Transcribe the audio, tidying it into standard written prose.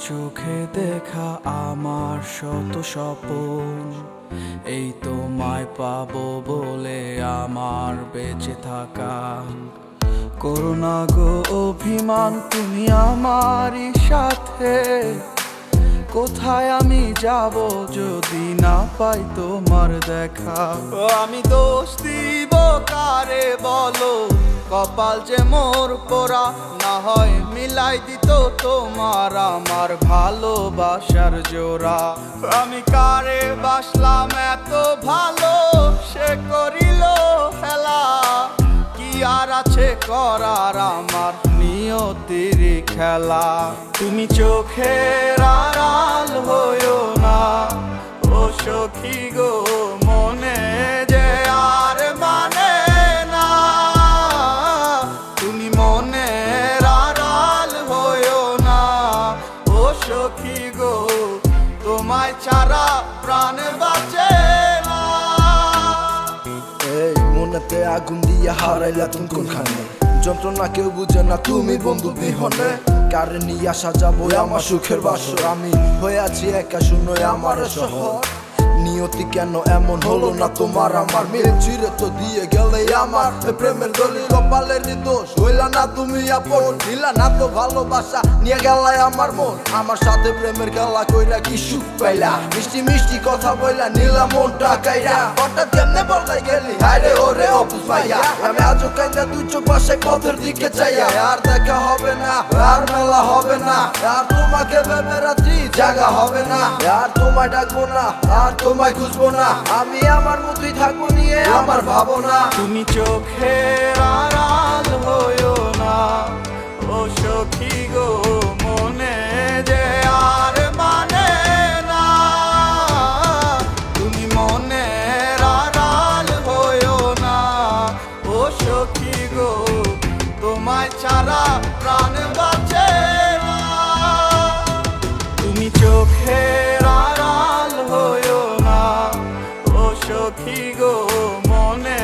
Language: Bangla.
চোখে দেখা আমার শত স্বপন, এই তোমায় পাবো বলে আমার বেঁচে থাকা। করোনা গো অভিমান তুমি আমারই সাথে, কোথায় আমি যাব যদি না পাই তোমার দেখা। আমি দোষ দিব কারে বলো, কপাল যে মোর পোড়া, না হয় মিলাই দিত তোমার আমার ভালোবাসার জোড়া। আমি কারে বাসলাম এত ভালো, সে করিল খেলা, কি আর আছে করার আমার নিয়তির খেলা। তুমি চোখের আড়াল হইও না ও সখী গো, মনে যে আর মানে না। তুমি মনের আড়াল হইও না ও সখী গো, তোমায় ছাড়া প্রাণ বাঁচে না। এই মনেতে আগুন দিয়া হারাইলা তুমি কোনখানে, যন্ত্রণা কেউ বুঝে না তুমি বন্ধু বিহনে। কারে নিয়ে আসা যাবো আমার সুখের বাসর, আমি হয়ে আছি একা শূন্য আমার শহর। নিয়তি কেন এমন হলো না তোমার আমার, মিল ছিঁড়ে তো দিয়ে গেলে আমার প্রেমের দলিল। কপালের দোষ হইলা না তুমি আপন, দিলা না তো ভালোবাসা নিয়ে গেলাই আমার মন। আমার সাথে প্রেমের খেলা কইরা কি সুখ পাইলা, মিষ্টি মিষ্টি কথা বইলা নিলা মনটা কাইরা। হঠাৎ কেমনে বলাই গেলি হায়রে ওরে অবুঝ ভাইয়া, আমি আজও কাইন্দা দুই চোখ পাশে পথের দিকে চাইয়া। আর দেখা হবে না, আর মেলা হবে না, আর তোমাকে ভেবে রাত্রি জাগা হবে না। আর তোমায় ডাকবো না, আর তোমায় খুঁজবো না, আমি আমার মতোই থাকবো নিয়ে আমার ভাবনা। তুমি চোখের আড়াল হইও না ও সখী গো, মনে যে আর মানে না। তুমি মনের আড়াল হইও না ও সখী গো, তোমায় ছাড়া প্রাণ বাঁচে না। তুমি চোখের আড়াল হইও না ও সখী গো, মনে